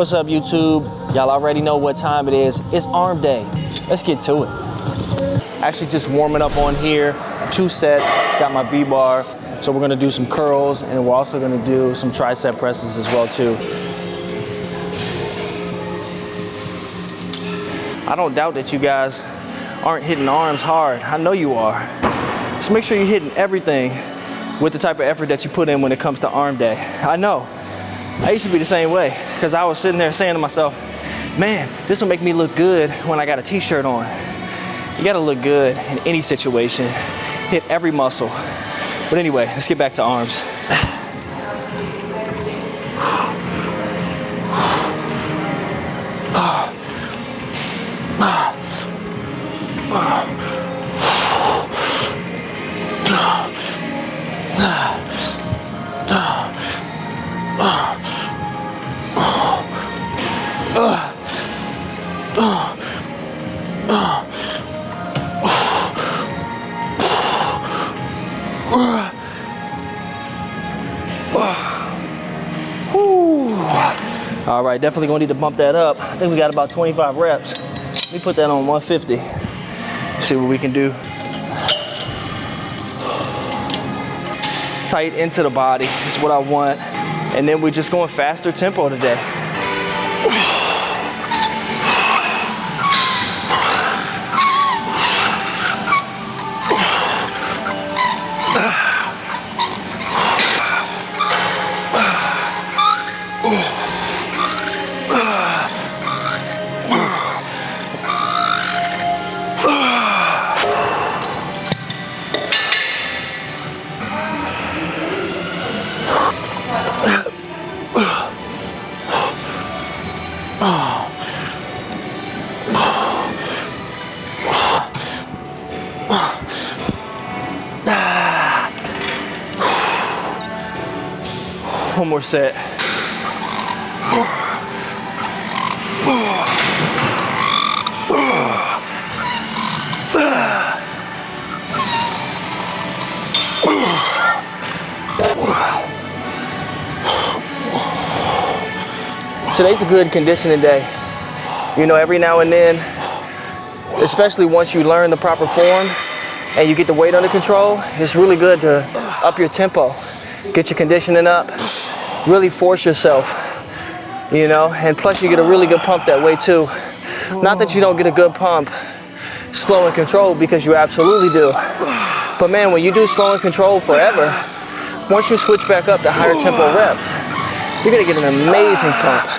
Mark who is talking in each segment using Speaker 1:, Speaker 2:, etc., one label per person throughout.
Speaker 1: What's up, YouTube? Y'all already know what time it is. It's arm day. Let's get to it. Actually just warming up on here. 2 sets, got my V-bar. So we're gonna do some curls and we're also gonna do some tricep presses as well too. I don't doubt that you guys aren't hitting arms hard. I know you are. Just make sure you're hitting everything with the type of effort that you put in when it comes to arm day. I know. I used to be the same way because I was sitting there saying to myself, man, this will make me look good when I got a t-shirt on. You gotta look good in any situation. Hit every muscle. But anyway, let's get back to arms. All right, definitely gonna need to bump that up. I think we got about 25 reps. Let me put that on 150. See what we can do. Tight into the body is what I want. And then we're just going faster tempo today. One more set. Today's a good conditioning day. You know, every now and then, especially once you learn the proper form and you get the weight under control, it's really good to up your tempo, get your conditioning up, really force yourself, you know, and plus you get a really good pump that way too. Not that you don't get a good pump slow and controlled, because you absolutely do. But man, when you do slow and controlled forever, once you switch back up to higher tempo reps, you're gonna get an amazing pump.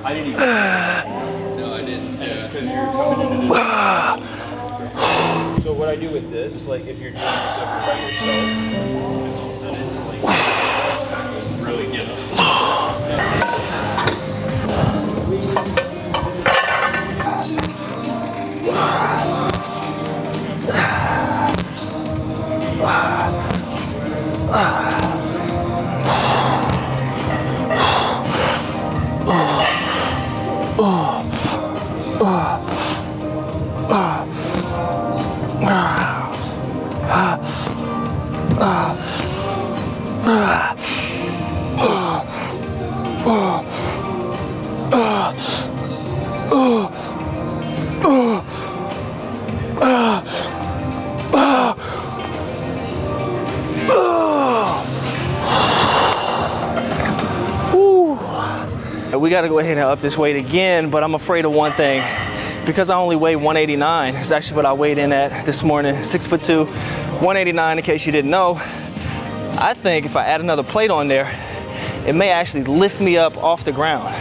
Speaker 2: I didn't even. No, I didn't. And it's because you're coming into this. So what I do with this, like if you're doing this by yourself, is I'll set it to like really get up.
Speaker 1: We got to go ahead and up this weight again, but I'm afraid of one thing. Because I only weigh 189, it's actually what I weighed in at this morning, 6'2", 189 in case you didn't know. I think if I add another plate on there, it may actually lift me up off the ground.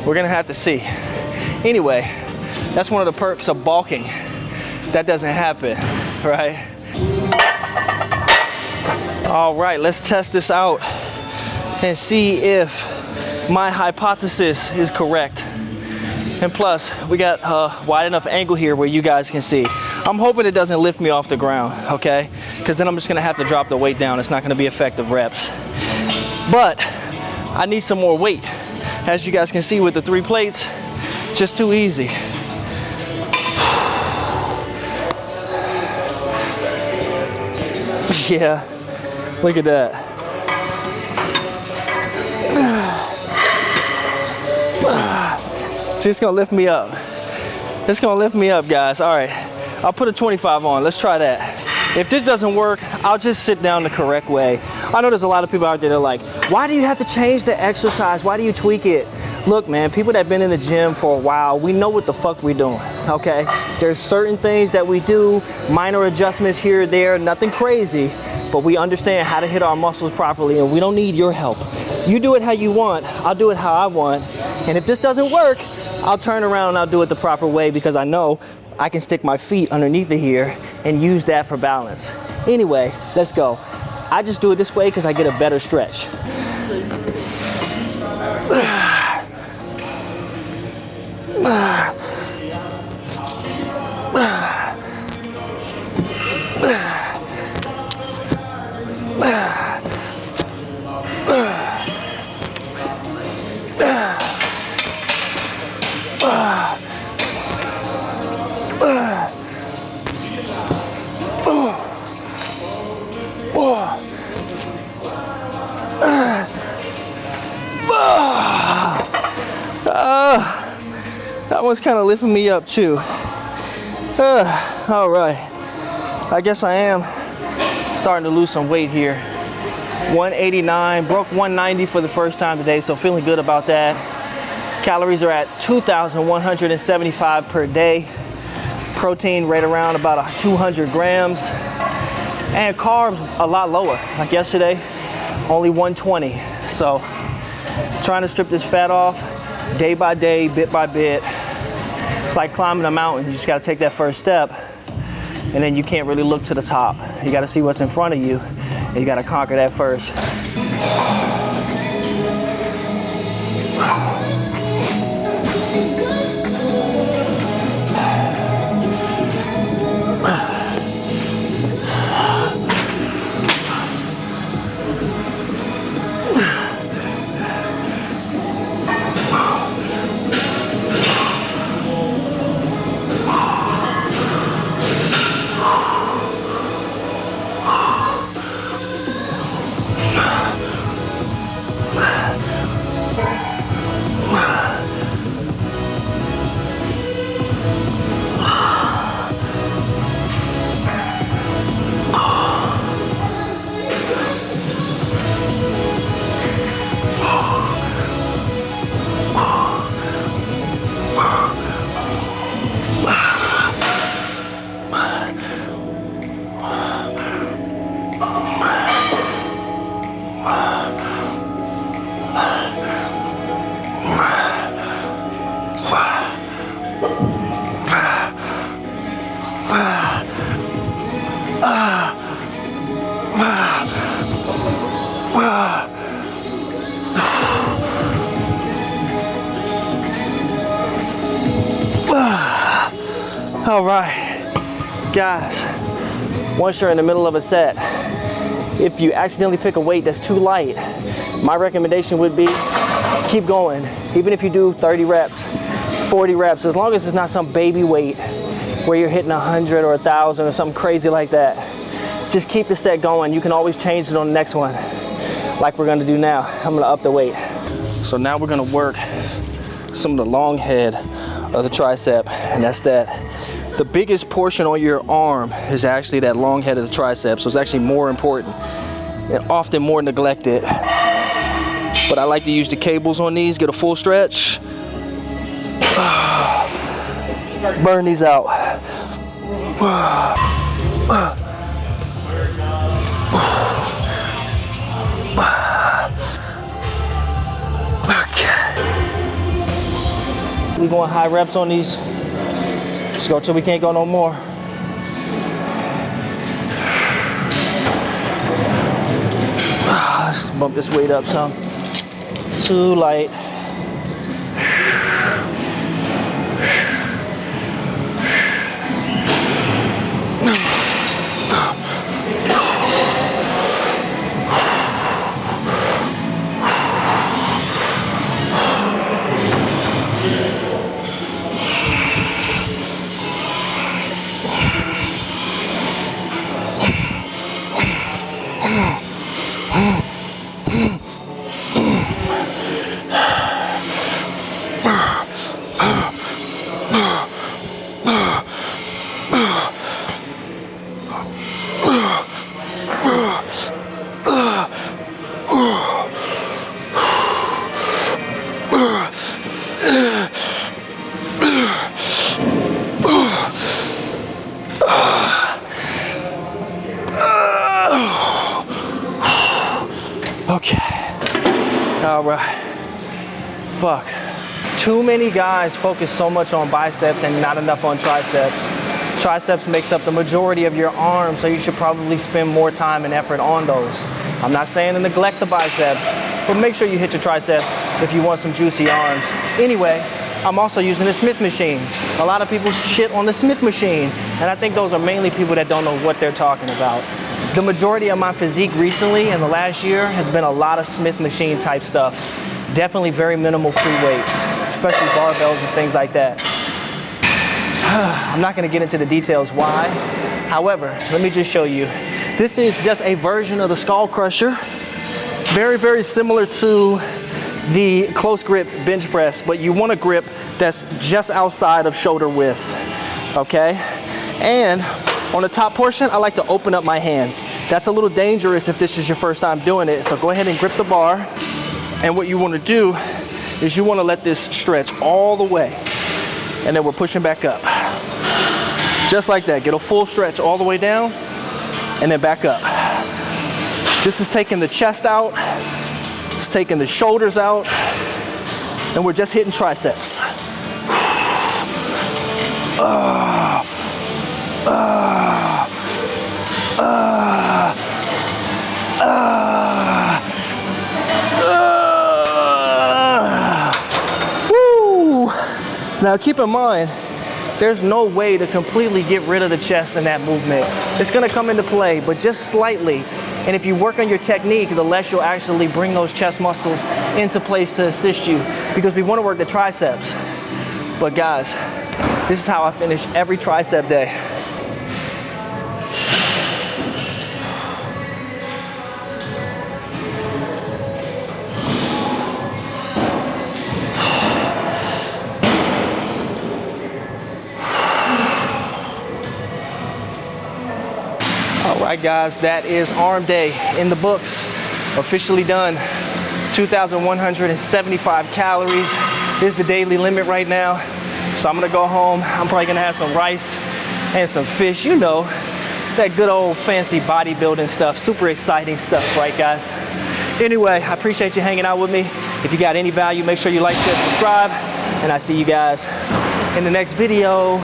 Speaker 1: We're gonna have to see. Anyway, that's one of the perks of bulking. That doesn't happen, right? All right, let's test this out and see if my hypothesis is correct. And plus, we got a wide enough angle here where you guys can see. I'm hoping it doesn't lift me off the ground, okay? Because then I'm just gonna have to drop the weight down. It's not gonna be effective reps. But I need some more weight. As you guys can see with the 3 plates, just too easy. Yeah, look at that. See, it's gonna lift me up. It's gonna lift me up, guys. All right, I'll put a 25 on. Let's try that. If this doesn't work, I'll just sit down the correct way. I know there's a lot of people out there that are like, why do you have to change the exercise? Why do you tweak it? Look, man, people that have been in the gym for a while, we know what the fuck we're doing, okay? There's certain things that we do, minor adjustments here or there, nothing crazy, but we understand how to hit our muscles properly, and we don't need your help. You do it how you want, I'll do it how I want, and if this doesn't work, I'll turn around and I'll do it the proper way, because I know I can stick my feet underneath it here and use that for balance. Anyway, let's go. I just do it this way because I get a better stretch. That one's kind of lifting me up too. All right, I guess I am starting to lose some weight here. 189, broke 190 for the first time today, so feeling good about that. Calories are at 2,175 per day. Protein right around about 200 grams. And carbs a lot lower. Like yesterday, only 120. So trying to strip this fat off day by day, bit by bit. It's like climbing a mountain. You just gotta take that first step, and then you can't really look to the top. You gotta see what's in front of you, and you gotta conquer that first. All right, guys, once you're in the middle of a set, if you accidentally pick a weight that's too light, my recommendation would be keep going. Even if you do 30 reps, 40 reps, as long as it's not some baby weight where you're hitting 100 or 1,000 or something crazy like that, just keep the set going. You can always change it on the next one, like we're gonna do now. I'm gonna up the weight. So now we're gonna work some of the long head of the tricep, and that's that. The biggest portion on your arm is actually that long head of the tricep, so it's actually more important and often more neglected. But I like to use the cables on these, get a full stretch. Burn these out. Okay. We're going high reps on these. Just go till we can't go no more. Let's bump this weight up some. Too light. All right. Fuck. Too many guys focus so much on biceps and not enough on triceps. Triceps makes up the majority of your arm, so you should probably spend more time and effort on those. I'm not saying to neglect the biceps, but make sure you hit your triceps if you want some juicy arms. Anyway, I'm also using the Smith machine. A lot of people shit on the Smith machine, and I think those are mainly people that don't know what they're talking about. The majority of my physique recently in the last year has been a lot of Smith machine type stuff. Definitely very minimal free weights, especially barbells and things like that. I'm not gonna get into the details why. However, let me just show you. This is just a version of the skull crusher. Very, very similar to the close grip bench press, but you want a grip that's just outside of shoulder width, okay? And on the top portion, I like to open up my hands. That's a little dangerous if this is your first time doing it, so go ahead and grip the bar. And what you want to do is you want to let this stretch all the way, and then we're pushing back up. Just like that, get a full stretch all the way down, and then back up. This is taking the chest out, it's taking the shoulders out, and we're just hitting triceps. Woo! Now keep in mind, there's no way to completely get rid of the chest in that movement. It's gonna come into play, but just slightly. And if you work on your technique, the less you'll actually bring those chest muscles into place to assist you, because we wanna work the triceps. But guys, this is how I finish every tricep day. All right, guys, that is arm day in the books, officially done. 2,175 calories is the daily limit right now. So I'm gonna go home. I'm probably gonna have some rice and some fish, you know, that good old fancy bodybuilding stuff, super exciting stuff, right, guys? Anyway, I appreciate you hanging out with me. If you got any value, make sure you like, share, subscribe, and I see you guys in the next video.